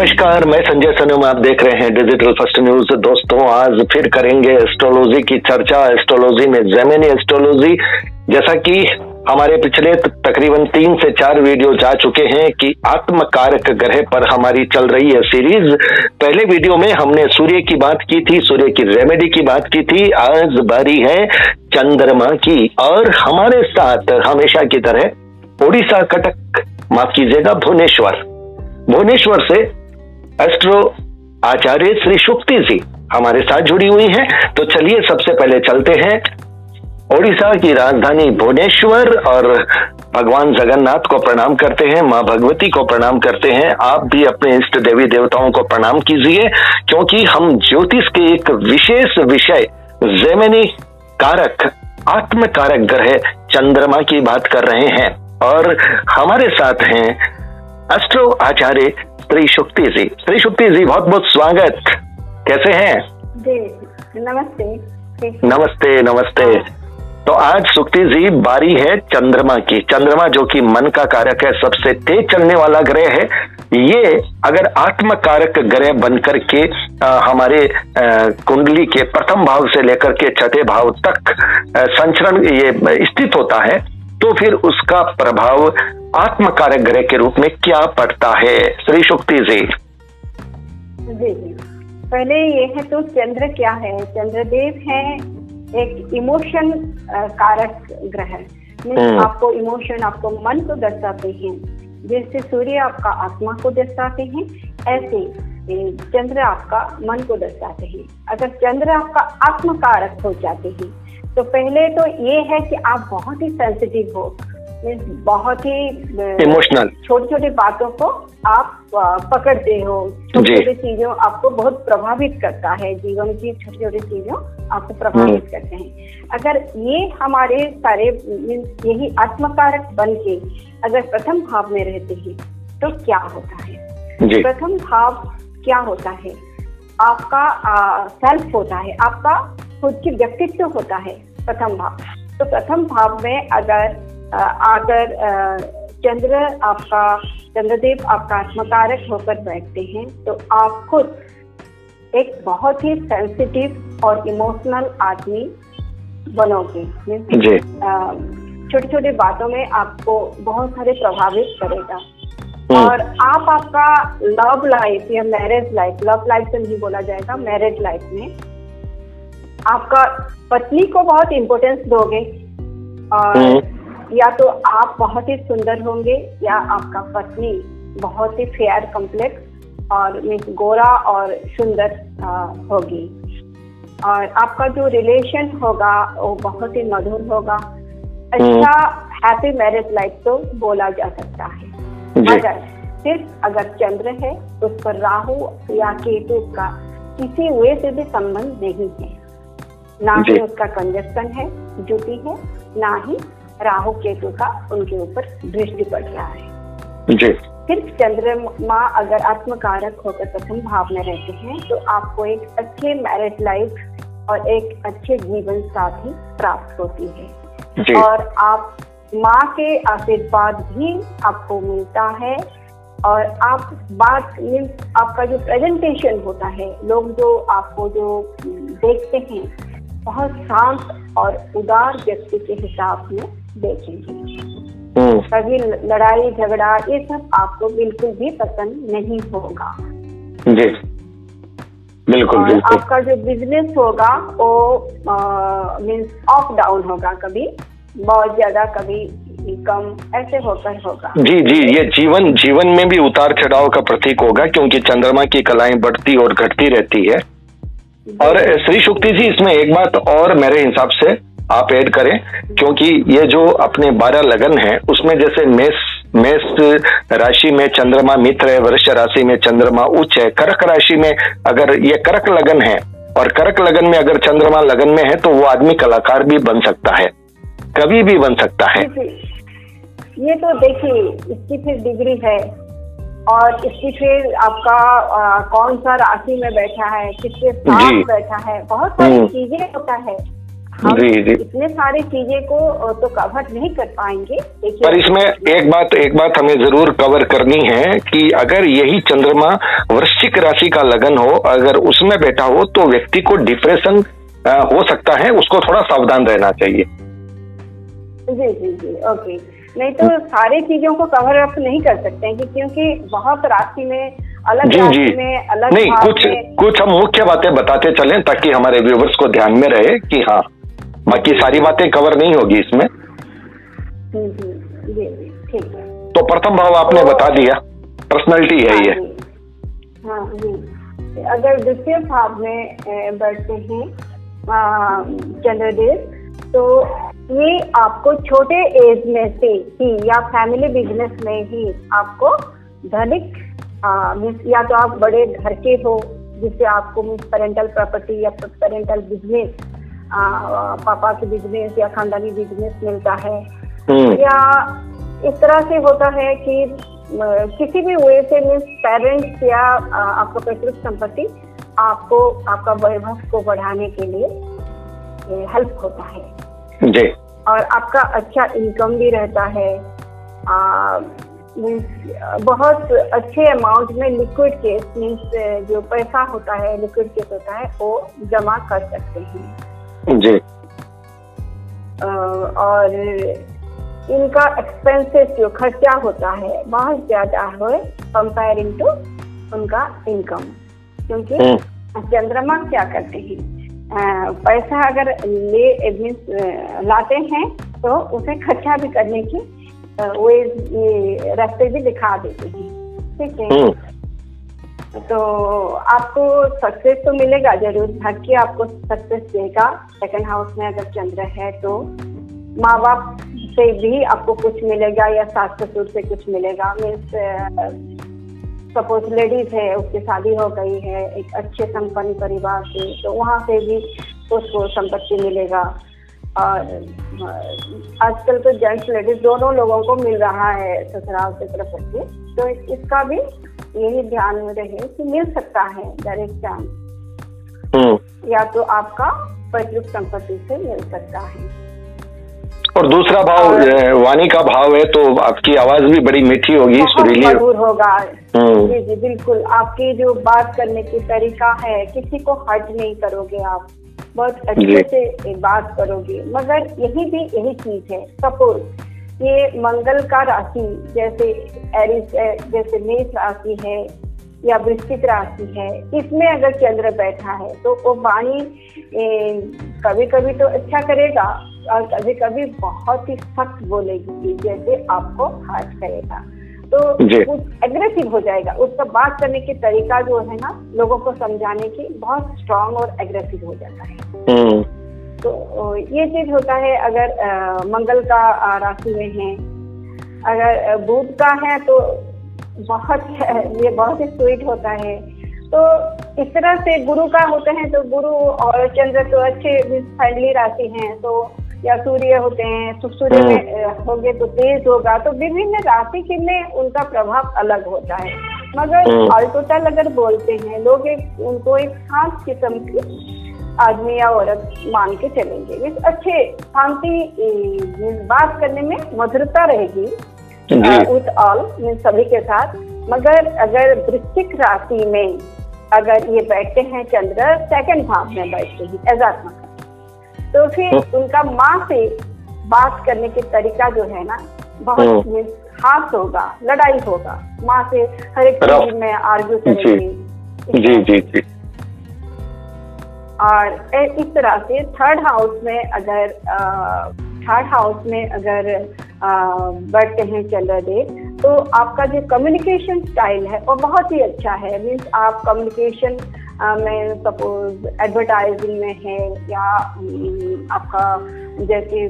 नमस्कार, मैं संजय सनम, आप देख रहे हैं डिजिटल फर्स्ट न्यूज। दोस्तों, आज फिर करेंगे एस्ट्रोलॉजी की चर्चा। एस्ट्रोलॉजी में जेमिनी एस्ट्रोलॉजी, जैसा कि हमारे पिछले तकरीबन 3 से 4 वीडियो जा चुके हैं कि आत्मकारक ग्रह पर हमारी चल रही है सीरीज। पहले वीडियो में हमने सूर्य की बात की थी, सूर्य की रेमेडी की बात की थी। आज बारी है चंद्रमा की, और हमारे साथ हमेशा की तरह उड़ीसा कटक, माफ कीजिएगा भुवनेश्वर से एस्ट्रो आचार्य श्री शुक्ति जी हमारे साथ जुड़ी हुई हैं। तो चलिए सबसे पहले चलते हैं ओडिशा की राजधानी भुवनेश्वर, और भगवान जगन्नाथ को प्रणाम करते हैं, माँ भगवती को प्रणाम करते हैं। आप भी अपने इष्ट देवी देवताओं को प्रणाम कीजिए, क्योंकि हम ज्योतिष के एक विशेष विषय जेमिनी कारक आत्मकारक ग्रह चंद्रमा की बात कर रहे हैं। और हमारे साथ हैं एस्ट्रो आचार्य श्री शुक्ति जी। श्री शुक्ति जी, बहुत बहुत स्वागत। कैसे हैं जी? नमस्ते। नमस्ते नमस्ते। तो आज शुक्ति जी बारी है चंद्रमा की। चंद्रमा जो कि मन का कारक है, सबसे तेज चलने वाला ग्रह है। ये अगर आत्मकारक ग्रह बनकर के हमारे कुंडली के प्रथम भाव से लेकर के छठे भाव तक संचरण ये स्थित होता है, तो फिर उसका प्रभाव आत्मकारक ग्रह के रूप में क्या पड़ता है? श्री शुक्ति जी। जी, पहले ये है तो चंद्र क्या है? चंद्रदेव है एक इमोशन कारक ग्रह। आपको इमोशन, आपको मन को दर्शाते हैं। जैसे सूर्य आपका आत्मा को दर्शाते हैं, ऐसे चंद्र आपका मन को दर्शाते हैं। अगर चंद्र आपका आत्मकारक हो जाते हैं, तो पहले तो ये है कि आप बहुत ही सेंसिटिव हो, बहुत ही इमोशनल, छोटी छोटी बातों को आप पकड़ते हो। छोटी छोटी चीजों आपको बहुत प्रभावित करता है, जीवन की छोटी छोटी चीजों आपको प्रभावित करते हैं। अगर ये हमारे सारे यही आत्मकारक बन के अगर प्रथम भाव में रहते हैं, तो क्या होता है? प्रथम भाव क्या होता है? आपका सेल्फ होता है, आपका खुद की व्यक्तित्व होता है प्रथम भाव। तो प्रथम भाव में अगर चंद्रदेव आपका आत्मकारक होकर बैठते हैं, तो आप खुद एक बहुत ही सेंसिटिव और इमोशनल आदमी बनोगे। छोटी छोटी बातों में आपको बहुत सारे प्रभावित करेगा। और आपका लव लाइफ या मैरिज लाइफ, लव लाइफ से नहीं बोला जाएगा, मैरिज लाइफ में आपका पत्नी को बहुत इम्पोर्टेंस दोगे, और या तो आप बहुत ही सुंदर होंगे, या आपका पत्नी बहुत ही फेयर कम्प्लेक्स और गोरा और सुंदर होगी। और आपका जो रिलेशन होगा वो बहुत ही मधुर होगा। अच्छा हैप्पी मैरिज लाइफ तो बोला जा सकता है। मगर सिर्फ अगर चंद्र है, उस पर राहु या केतु का किसी वे से भी संबंध नहीं है। ना ही उसका कंजक्शन है, जुटी है, ना ही राहु केतु का उनके ऊपर दृष्टि पड़ रहा है। सिर्फ चंद्रमा अगर आत्मकारक होकर प्रथम भाव में रहते हैं, तो आपको एक अच्छे मैरिज लाइफ और एक अच्छे जीवन साथी प्राप्त होती है। और आप माँ के आशीर्वाद भी आपको मिलता है। और आपका जो प्रेजेंटेशन होता है, लोग जो आपको जो देखते हैं, बहुत शांत और उदार व्यक्ति के हिसाब में देखेंगे। कभी लड़ाई झगड़ा ये सब आपको बिल्कुल भी पसंद नहीं होगा। जी, बिल्कुल। आपका जो बिजनेस होगा वो मीन्स अप डाउन होगा, कभी बहुत ज्यादा, कभी कम, ऐसे होकर होगा। जी, ये जीवन में भी उतार चढ़ाव का प्रतीक होगा, क्योंकि चंद्रमा की कलाएं बढ़ती और घटती रहती है। और श्री शुक्ति जी, इसमें एक बात और मेरे हिसाब से आप ऐड करें, क्योंकि ये जो अपने 12 लगन है, उसमें जैसे मेष राशि में चंद्रमा मित्र है, वृष राशि में चंद्रमा उच्च है, कर्क राशि में अगर ये कर्क लगन है, और कर्क लगन में अगर चंद्रमा लगन में है, तो वो आदमी कलाकार भी बन सकता है, कभी भी बन सकता है। ये तो देखिए, इसकी फिर डिग्री है, और इसकी फिर आपका कौन सा राशि में बैठा है, किसके साथ बैठा है, बहुत सारी चीजें होता है। हम जी जी। इतने सारी चीजें को तो कवर नहीं कर पाएंगे। पर इसमें एक बात हमें जरूर कवर करनी है कि अगर यही चंद्रमा वृश्चिक राशि का लगन हो, अगर उसमें बैठा हो तो व्यक्ति को डिप्रेशन हो सकता है, उसको थोड़ा सावधान रहना चाहिए। जी जी जी, ओके। नहीं तो सारी चीजों को कवर अप नहीं कर सकते हैं क्योंकि बहुत राशि में अलग राशि में अलग नहीं, कुछ हम मुख्य बातें बताते चलें ताकि हमारे व्यूवर्स को ध्यान में रहे कि हाँ, बाकी सारी बातें कवर नहीं होगी इसमें। जी ठीक है। तो प्रथम भाव आपने बता दिया, पर्सनालिटी है ये। हाँ जी। अगर द्वितीय भाव में बैठते हैं चंद्रदेव, तो ये आपको छोटे एज में से ही या फैमिली बिजनेस में ही आपको धनिक या तो आप बड़े घर के हो जिससे आपको पेरेंटल प्रॉपर्टी या पेरेंटल बिजनेस, पापा के बिजनेस या खानदानी बिजनेस मिलता है, या इस तरह से होता है कि किसी भी वे से मीन्स पेरेंट्स या आपका पैतृक संपत्ति आपको आपका वैभव को बढ़ाने के लिए हेल्प होता है जी। और आपका अच्छा इनकम भी रहता है, बहुत अच्छे अमाउंट में लिक्विड केस मीन्स जो पैसा होता है लिक्विड केस होता है वो जमा कर सकते हैं जी। और इनका एक्सपेंसेस जो खर्चा होता है बहुत ज्यादा है कंपेयरिंग टू उनका इनकम, क्योंकि चंद्रमा क्या करते हैं, पैसा अगर लाते हैं तो उसे खर्चा भी करने की वो ये रास्ते भी दिखा देते हैं, ठीक है। तो आपको सक्सेस तो मिलेगा जरूर, भाग्य आपको सक्सेस देगा। सेकंड हाउस में अगर चंद्र है तो माँ बाप से भी आपको कुछ मिलेगा या सास ससुर से कुछ मिलेगा। मीन्स सपोज लेडीज है, उसकी शादी हो गई है एक अच्छे संपन्न परिवार से, तो वहाँ से भी उसको संपत्ति मिलेगा। और आजकल तो जेंट्स लेडीज दोनों लोगों को मिल रहा है ससुराल से तरफ से, तो इसका भी यही ध्यान में रहे कि मिल सकता है डायरेक्ट चांस, या तो आपका पैतृक संपत्ति से मिल सकता है। और दूसरा भाव वाणी का भाव है तो आपकी आवाज भी बड़ी मीठी होगी, सुरीली होगा। जी जी बिल्कुल, आपकी जो बात करने की तरीका है किसी को हर्ट नहीं करोगे आप, बहुत अच्छे से बात करोगे। मगर यही चीज है, सपोज ये मंगल का राशि जैसे एरिस है, जैसे मेष राशि है या वृश्चिक राशि है, इसमें अगर चंद्र बैठा है तो वो वाणी कभी कभी तो अच्छा करेगा और कभी कभी बहुत ही सख्त बोलेगी जैसे आपको हर्ट करेगा, तो कुछ एग्रेसिव हो जाएगा। उसका बात करने की तरीका जो है ना लोगों को समझाने की बहुत स्ट्रांग और एग्रेसिव हो जाता है। तो ये चीज होता है अगर मंगल का राशि में है। अगर बुध का है तो ये बहुत ही स्वीट होता है। तो इस तरह से गुरु का होते हैं तो गुरु और चंद्र तो अच्छे फ्रेंडली राशि हैं, तो या सूर्य होते हैं तो सूर्य में होंगे तो तेज होगा। तो विभिन्न राशि के में उनका प्रभाव अलग होता है, मगर ऑल टोटल अगर बोलते हैं लोग उनको एक शांत किस्म की आदमी या औरत मान के चलेंगे। इस अच्छे शांति बात करने में मधुरता रहेगी विथ ऑल सभी के साथ। मगर अगर वृश्चिक राशि में अगर ये बैठते हैं चंद्र सेकंड भाव में बैठते हैं एजात्मक, तो फिर उनका माँ से बात करने के तरीका जो है ना बहुत हाथ होगा, लड़ाई होगा, माँ से हर एक चीज में आर्ग्यू करेंगे। जी जी जी। और इस तरह से थर्ड हाउस में अगर बैठते हैं चंद्रदेव तो आपका जो कम्युनिकेशन स्टाइल है वो बहुत ही अच्छा है। मीन्स आप कम्युनिकेशन में सपोज एडवर्टाइजिंग में है या आपका जैसे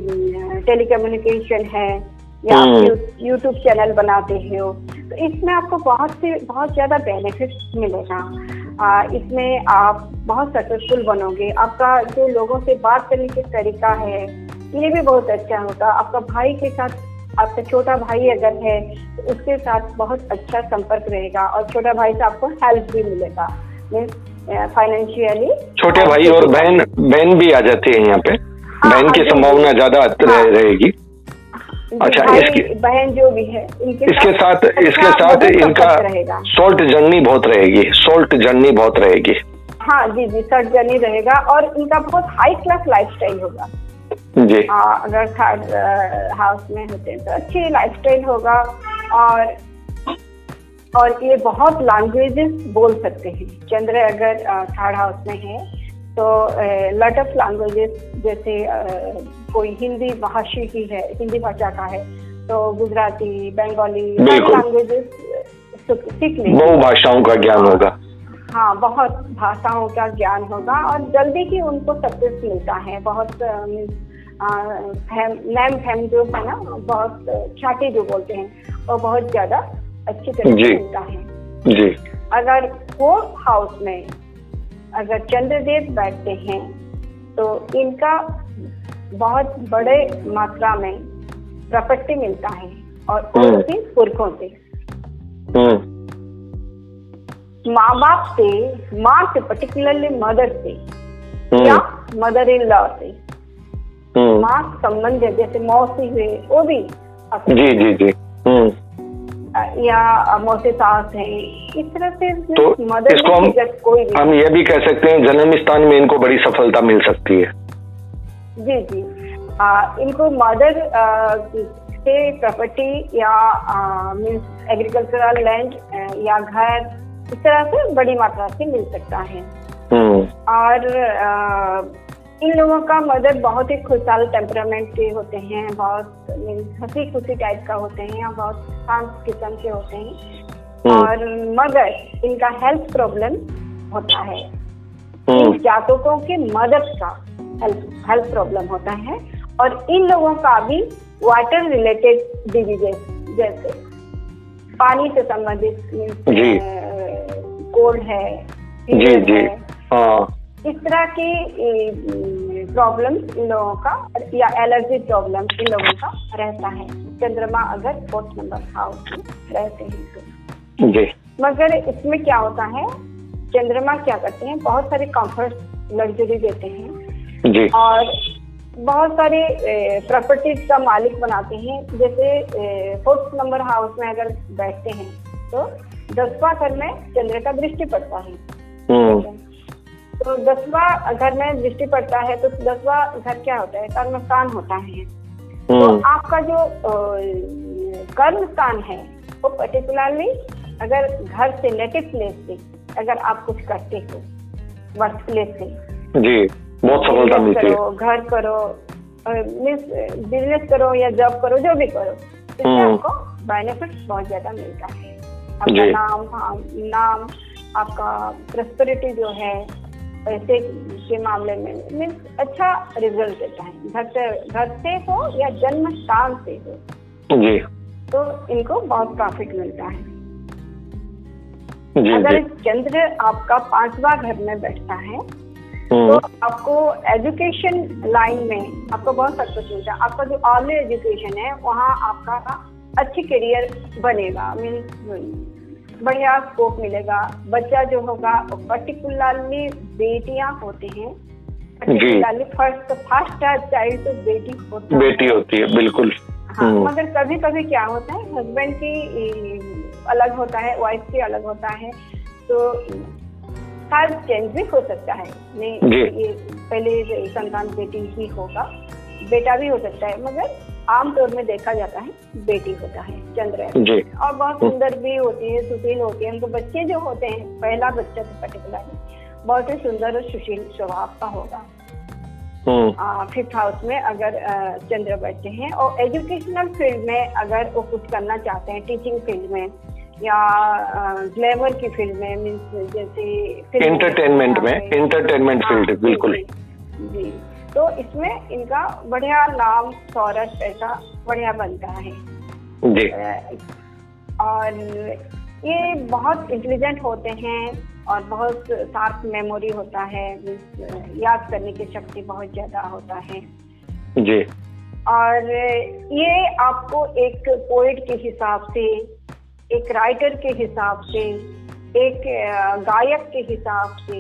टेलीकम्युनिकेशन है या यूट्यूब चैनल बनाते हो, तो इसमें आपको बहुत ज़्यादा बेनिफिट्स मिलेगा। इसमें आप बहुत सक्सेसफुल बनोगे। आपका जो लोगों से बात करने की तरीका है ये भी बहुत अच्छा होगा। आपका भाई के साथ, आपका छोटा भाई अगर है तो उसके साथ बहुत अच्छा संपर्क रहेगा और छोटा भाई से आपको हेल्प भी मिलेगा फाइनेंशियली। छोटे भाई और बहन भी आ जाती है यहाँ पे। बहन की संभावना ज्यादा रहेगी। अच्छा, इसकी बहन जो भी है इसके साथ इनका सॉल्ट जर्नी बहुत रहेगी। हाँ जी जी, सॉल्ट जर्नी रहेगा और इनका बहुत हाई क्लास लाइफस्टाइल होगा जी। अगर थर्ड हाउस में होते हैं तो अच्छी लाइफस्टाइल होगा और ये बहुत लैंग्वेजेस बोल सकते हैं। चंद्र अगर थर्ड हाउस में है तो लॉट ऑफ लैंग्वेजेस, जैसे कोई हिंदी भाषी की है, हिंदी भाषा का है तो गुजराती, बंगाली लैंग्वेजेस सीख लेंगे। बहु भाषाओं का ज्ञान होगा। हाँ, बहुत भाषाओं का ज्ञान होगा और जल्दी ही उनको सक्सेस मिलता है। बहुत फैम जो है ना, बहुत ख्याति जो बोलते हैं वो बहुत ज्यादा अच्छी तरह से मिलता है जी। अगर फोर्थ हाउस में अगर चंद्रदेव बैठते हैं तो इनका बहुत बड़े मात्रा में प्रॉपर्टी मिलता है और उनके पुरखों से, माँ बाप से, माँ से, पर्टिकुलरली मदर से या मदर इन लॉ से, माँ संबंध जैसे मौसी हुए वो भी जी जी जी या मौसी सास है, इस तरह से तो मदर इसको हम ये भी कह सकते हैं जन्म स्थान में इनको बड़ी सफलता मिल सकती है। जी जी, इनको मदर से प्रॉपर्टी या मीन्स एग्रीकल्चरल लैंड या घर, इस तरह से बड़ी मात्रा से मिल सकता है। और इन लोगों का मदर बहुत ही खुशहाल टेम्परामेंट के होते हैं, बहुत हंसी खुशी टाइप का होते हैं या बहुत शांत किस्म के होते हैं। और मगर इनका हेल्थ प्रॉब्लम होता है, इन जातकों के मदर का हेल्थ प्रॉब्लम होता है। और इन लोगों का भी वाटर रिलेटेड डिजीजेस जैसे पानी से संबंधित कोल्ड है, जी जी, हाँ, इस तरह की प्रॉब्लम इन लोगों का या एलर्जी प्रॉब्लम इन लोगों का रहता है चंद्रमा अगर 4th नंबर हाउस में रहते हैं तो जी। मगर इसमें क्या होता है, चंद्रमा क्या करते हैं, बहुत सारे कंफर्ट लग्जरी देते हैं जी। और बहुत सारे प्रॉपर्टीज का मालिक बनाते हैं। जैसे 4th नंबर हाउस में अगर बैठते हैं तो 10वां घर में चंद्र का दृष्टि पड़ता है। तो 10वां घर में दृष्टि पड़ता है तो 10वां घर क्या होता है, कर्म स्थान होता है। तो आपका जो कर्म स्थान है वो पर्टिकुलरली अगर घर से, नेटिव प्लेस से अगर आप कुछ करते हो, वर्क प्लेस से जी, बहुत सफलता मिलती है। घर करो, बिजनेस करो या जॉब करो, जो भी करो, इससे आपको बेनिफिट बहुत ज्यादा मिलता है। आपका नाम, आपका प्रॉस्पेरिटी जो है पैसे के मामले में मीन्स अच्छा रिजल्ट देता है। घर से हो या जन्म स्थान से हो जी, तो इनको बहुत प्रॉफिट मिलता है। जी, अगर चंद्र आपका 5वां घर में बैठता है तो आपको एजुकेशन लाइन में आपको बहुत सक्सेस मिलता है। आपका जो अर्ली एजुकेशन है वहाँ आपका अच्छी करियर बनेगा, मीन्स बढ़िया स्कोप मिलेगा। बच्चा जो होगा, पर्टिकुलरली बेटियां होते हैं, पर्टिकुलरली फर्स्ट चाइल्ड तो बेटी होती है बिल्कुल। हाँ, मगर कभी कभी क्या होता है, हस्बैंड की अलग होता है, वाइफ की अलग होता है, तो शायद चेंज भी हो सकता है। नहीं, ये पहले संतान बेटी ही होगा, बेटा भी हो सकता है, मगर आमतौर में देखा जाता है बेटी होता है चंद्र। और बहुत सुंदर भी होती है, सुशील होती है। उनको बच्चे जो होते हैं, पहला बच्चा तो पर्टिकुलरली बहुत ही सुंदर और सुशील स्वभाव का होगा। 5th हाउस में अगर चंद्र बैठते हैं और एजुकेशनल फील्ड में अगर वो कुछ करना चाहते हैं, टीचिंग फील्ड में या ग्लैमर की फील्ड में, मीन्स जैसे एंटरटेनमेंट फील्ड, बिल्कुल जी, तो इसमें इनका बढ़िया नाम, शौहरत, पैसा बढ़िया बनता है जी। और ये बहुत इंटेलिजेंट होते हैं और बहुत शार्प मेमोरी होता है, याद करने की शक्ति बहुत ज्यादा होता है जी। और ये आपको एक पोएट के हिसाब से, एक राइटर के हिसाब से, एक गायक के हिसाब से,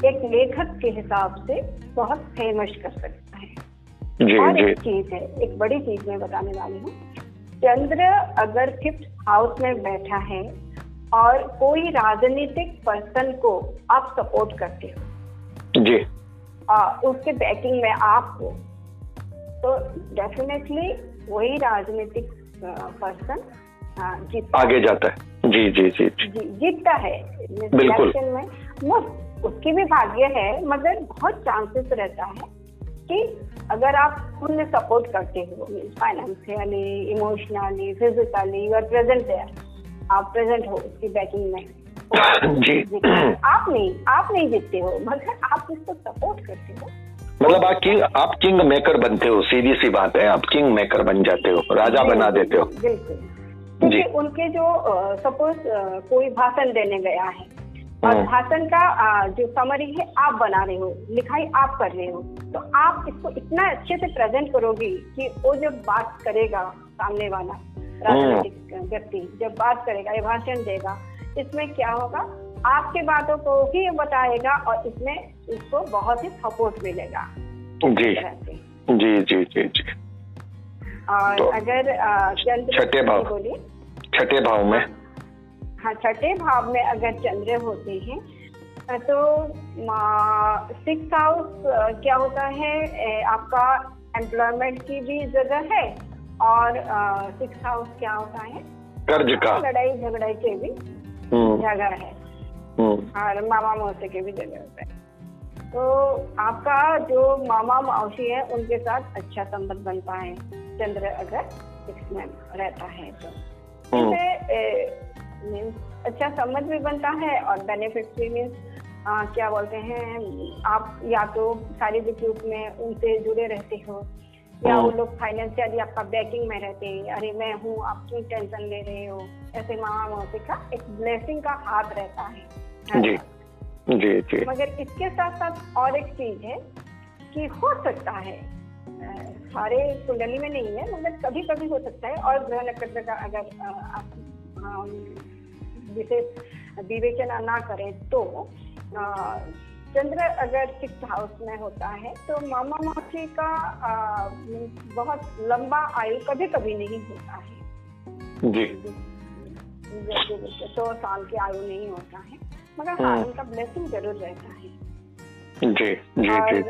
एक लेखक के हिसाब से बहुत फेमस कर सकता है। और एक चीज है, एक बड़ी चीज मैं बताने वाली हूँ। चंद्र अगर 5th हाउस में बैठा है और कोई राजनीतिक पर्सन को आप सपोर्ट करते हो जी, उसके बैकिंग में आप हो, तो डेफिनेटली वही राजनीतिक पर्सन आगे जाता है। जी जी जी जी, जीतता है इलेक्शन में। उसकी भी भाग्य है, मगर बहुत चांसेस रहता है कि अगर आप उन्हें सपोर्ट करते हो financially, emotionally, physically, you are present there, आप प्रेजेंट हो उसकी बैकिंग में। जी, आप नहीं जीतते हो, मगर आप इसको सपोर्ट करते हो। मतलब आप किंग मेकर बनते हो, सीधी सी बात है, आप किंग मेकर बन जाते हो, राजा बना देते हो। बिल्कुल, क्योंकि उनके जो सपोज कोई भाषण देने गया है और भाषण का जो समरी है आप बना रहे हो, लिखाई आप कर रहे हो, तो आप इसको इतना अच्छे से प्रेजेंट करोगे कि वो जब बात करेगा, सामने वाला राजनीतिक व्यक्ति जब बात करेगा, ये भाषण देगा, इसमें क्या होगा, आपके बातों को ही बताएगा और इसमें इसको बहुत ही सपोर्ट मिलेगा। जी जी जी जी जी। और तो अगर चंद्र छठे भाव में, हाँ, छठे भाव में अगर चंद्र होते हैं तो 6th हाउस क्या होता है, आपका एम्प्लॉयमेंट की भी जगह है, और 6th हाउस क्या होता है, कर्ज का, लड़ाई झगड़ाई के भी जगह है, और मामा मौसी के भी जगह होता है। तो आपका जो मामा मौसी है उनके साथ अच्छा संबंध बनता है चंद्र अगर 6 में रहता है, तो मीन्स अच्छा समझ भी बनता है और बेनिफिट्स भी, मीन्स क्या बोलते हैं, आप या तो शारीरिक रूप में उनसे जुड़े रहते हो, या वो लोग फाइनेंशियली आपका बैकिंग में रहते हैं, अरे मैं हूँ, आप क्यों टेंशन ले रहे हो, ऐसे मामा मौसी का एक ब्लेसिंग का हाथ रहता है। जी जी जी। मगर इसके साथ साथ और एक चीज है कि हो सकता है, सारे कुंडली में नहीं है मगर कभी कभी हो सकता है, और ग्रह नक्षत्र का अगर आप विशेष विवेचना ना करें तो चंद्र अगर 6th हाउस में होता है तो मामा मौसी का बहुत लंबा आयु कभी कभी नहीं होता है जी, 100 साल की आयु नहीं होता है, मगर हाँ उनका ब्लेसिंग जरूर रहता है। जी जी जी।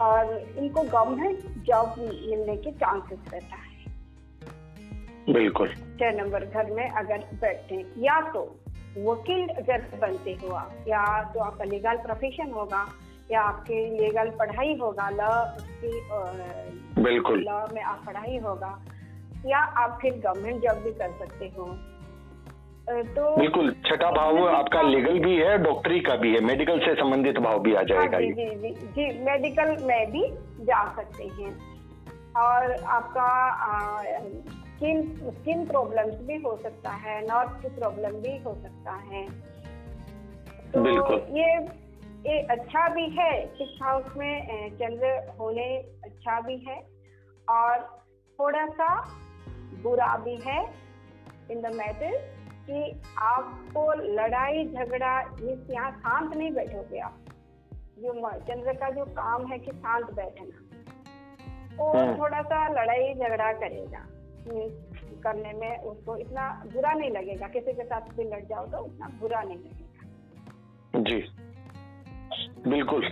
और इनको गवर्नमेंट जॉब मिलने के चांसेस रहता है। बिल्कुल। 6 नंबर घर में अगर बैठते हैं, या तो वकील अगर बनते हो आप, या तो आपका लीगल प्रोफेशन होगा, या आपके लीगल पढ़ाई होगा, लॉ की बिल्कुल लॉ में आप पढ़ाई होगा, या आप फिर गवर्नमेंट जॉब भी कर सकते हो। तो बिल्कुल, छठा भाव आपका लीगल भी है, डॉक्टरी का भी है, मेडिकल से संबंधित भाव भी आ जाएगा। जी जी जी जी, मेडिकल में भी जा सकते हैं। और आपका स्किन प्रॉब्लम्स भी हो सकता है, नर्व की प्रॉब्लम भी हो सकता है। तो बिल्कुल, ये अच्छा भी है, 6th हाउस में चंद्र होने अच्छा भी है, और थोड़ा सा बुरा भी है इन द मैटर कि आपको लड़ाई झगड़ा, यहाँ शांत नहीं बैठोगे आप। जो चंद्र का जो काम है कि शांत बैठना, वो थोड़ा सा लड़ाई झगड़ा करेगा, करने में उसको इतना बुरा नहीं लगेगा, किसी के साथ भी लड़ जाओ तो इतना बुरा नहीं लगेगा। जी बिल्कुल।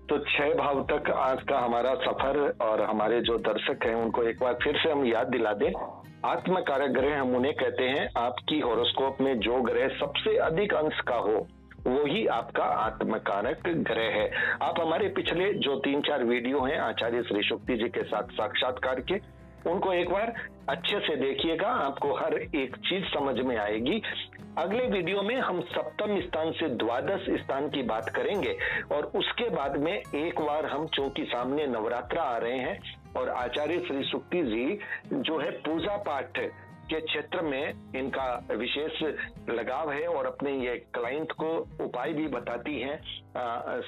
तो 6 भाव तक आज का हमारा सफर, और हमारे जो दर्शक हैं उनको एक बार फिर से हम याद दिला दें, आत्मकारक ग्रह हम उन्हें कहते हैं, आपकी हॉरोस्कोप में जो ग्रह सबसे अधिक अंश का हो वो ही आपका आत्मकारक ग्रह है। आप हमारे पिछले जो 3-4 वीडियो हैं आचार्य श्री शुक्ति जी के साथ साक्षात्कार के, उनको एक बार अच्छे से देखिएगा, आपको हर एक चीज समझ में आएगी। अगले वीडियो में हम सप्तम स्थान से द्वादश स्थान की बात करेंगे, और उसके बाद में एक बार हम, चूंकि सामने नवरात्र आ रहे हैं और आचार्य श्री शुक्ति जी जो है पूजा पाठ के क्षेत्र में इनका विशेष लगाव है, और अपने ये क्लाइंट को उपाय भी बताती हैं,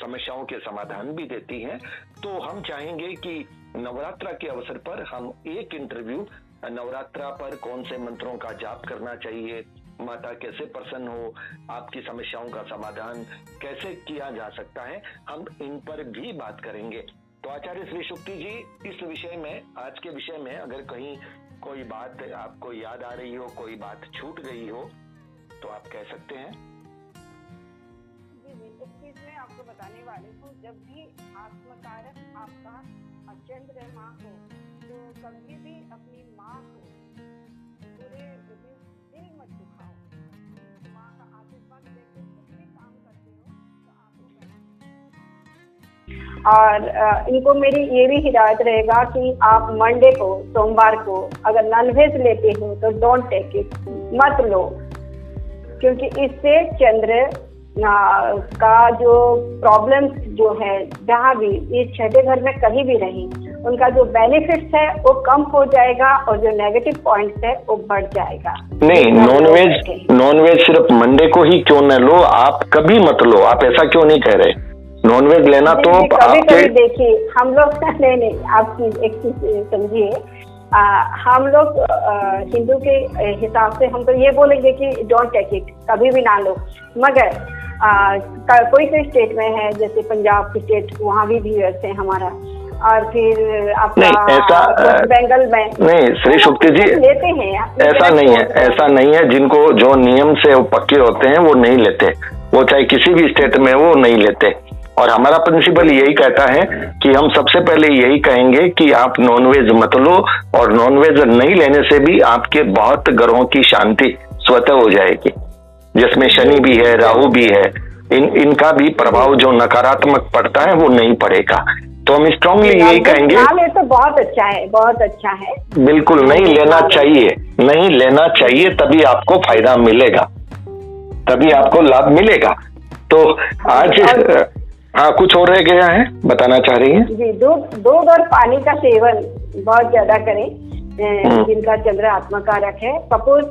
समस्याओं के समाधान भी देती हैं। तो हम चाहेंगे कि नवरात्रा के अवसर पर हम एक इंटरव्यू, नवरात्रा पर कौन से मंत्रों का जाप करना चाहिए, माता कैसे प्रसन्न हो, आपकी समस्याओं का समाधान कैसे किया जा सकता है, हम इन पर भी बात करेंगे। तो आचार्य श्री शुक्ति जी, इस विषय में, आज के विषय में अगर कहीं कोई बात आपको याद आ रही हो, कोई बात छूट गई हो तो आप कह सकते हैं। जी, इस चीज में आपको बताने वाली हूँ, जब भी आत्मकारक आपका चंद्रमा हो तो कभी भी अपनी माँ को पूरे दिल मत दुखाओ। माँ का आशीर्वाद लेकर कुछ भी काम करते हो तो आप और इनको मेरी ये भी हिदायत रहेगा कि आप मंडे को, सोमवार को अगर नॉनवेज लेते हो तो डोंट टेक इट, मत लो, क्योंकि इससे चंद्र का जो प्रॉब्लम्स जो है जहाँ भी इस छठे घर में कहीं भी रही, उनका जो बेनिफिट्स है वो कम हो जाएगा और जो नेगेटिव पॉइंट्स है वो बढ़ जाएगा। नहीं, नॉनवेज सिर्फ मंडे को ही क्यों न लो, आप कभी मत लो, आप ऐसा क्यों नहीं कह रहे? नॉनवेज लेना तो कभी देखिए हम लोग नहीं आप एक चीज समझिए, हम लोग हिंदू के हिसाब से हम तो ये बोलेंगे कि डोंट टेक इट, कभी भी ना लो, मगर कोई स्टेट में है जैसे पंजाब की स्टेट, वहाँ भी व्यूअर्स है हमारा, और फिर आपका बंगाल में नहीं श्री शुक्ति जी लेते हैं, ऐसा नहीं है, जिनको जो नियम से पक्के होते हैं वो नहीं लेते, वो चाहे किसी भी स्टेट में वो नहीं लेते। और हमारा प्रिंसिपल यही कहता है कि हम सबसे पहले यही कहेंगे कि आप नॉनवेज मत लो, और नॉनवेज नहीं लेने से भी आपके बहुत ग्रहों की शांति स्वतः हो जाएगी, जिसमें शनि भी है, राहु भी है, इनका भी प्रभाव जो नकारात्मक पड़ता है वो नहीं पड़ेगा। तो हम स्ट्रांगली यही कहेंगे, तो बहुत अच्छा है, बहुत अच्छा है, बिल्कुल नहीं लेना चाहिए, नहीं लेना चाहिए, तभी आपको फायदा मिलेगा, तभी आपको लाभ मिलेगा। तो आज हाँ, कुछ और रह गया है बताना चाह रही हैं? जी, दूध और पानी का सेवन बहुत ज्यादा करें, जिनका चंद्र आत्मकारक है। सपोज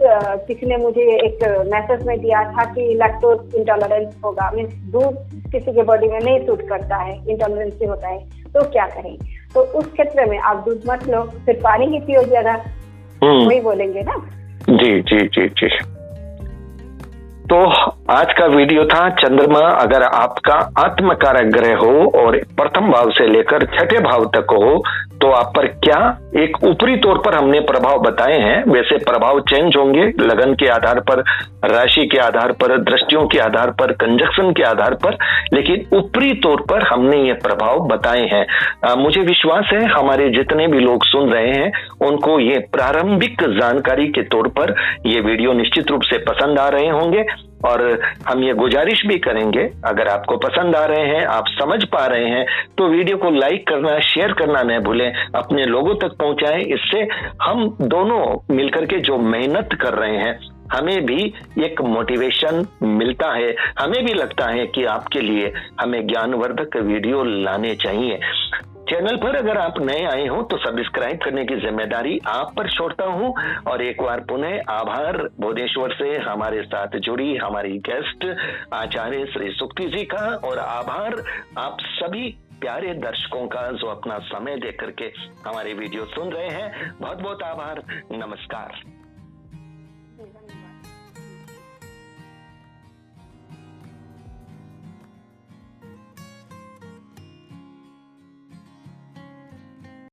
किसी ने मुझे एक मैसेज में दिया था कि लैक्टोज इंटॉलरेंस होगा, मीन्स दूध किसी के बॉडी में नहीं सूट करता है, इंटॉलरेंस से होता है, तो क्या करें? तो उस क्षेत्र में आप दूध मत लो, फिर पानी ही पियो ज्यादा, वही बोलेंगे ना। जी जी जी जी। तो आज का वीडियो था, चंद्रमा अगर आपका आत्मकारक ग्रह हो और प्रथम भाव से लेकर छठे भाव तक हो तो आप पर क्या एक ऊपरी तौर पर हमने प्रभाव बताए हैं। वैसे प्रभाव चेंज होंगे लगन के आधार पर, राशि के आधार पर, दृष्टियों के आधार पर, कंजक्शन के आधार पर, लेकिन ऊपरी तौर पर हमने ये प्रभाव बताए हैं। मुझे विश्वास है हमारे जितने भी लोग सुन रहे हैं उनको ये प्रारंभिक जानकारी के तौर पर ये वीडियो निश्चित रूप से पसंद आ रहे होंगे, और हम ये गुजारिश भी करेंगे अगर आपको पसंद आ रहे हैं, आप समझ पा रहे हैं, तो वीडियो को लाइक करना, शेयर करना न भूलें, अपने लोगों तक पहुंचाएं। इससे हम दोनों मिलकर के जो मेहनत कर रहे हैं हमें भी एक मोटिवेशन मिलता है, हमें भी लगता है कि आपके लिए हमें ज्ञानवर्धक वीडियो लाने चाहिए। चैनल पर अगर आप नए आए हो तो सब्सक्राइब करने की जिम्मेदारी आप पर छोड़ता हूं, और एक बार पुनः आभार भुवनेश्वर से हमारे साथ जुड़ी हमारी गेस्ट आचार्य श्री शुक्ति जी का, और आभार आप सभी प्यारे दर्शकों का जो अपना समय देकर के हमारे वीडियो सुन रहे हैं। बहुत बहुत आभार, नमस्कार।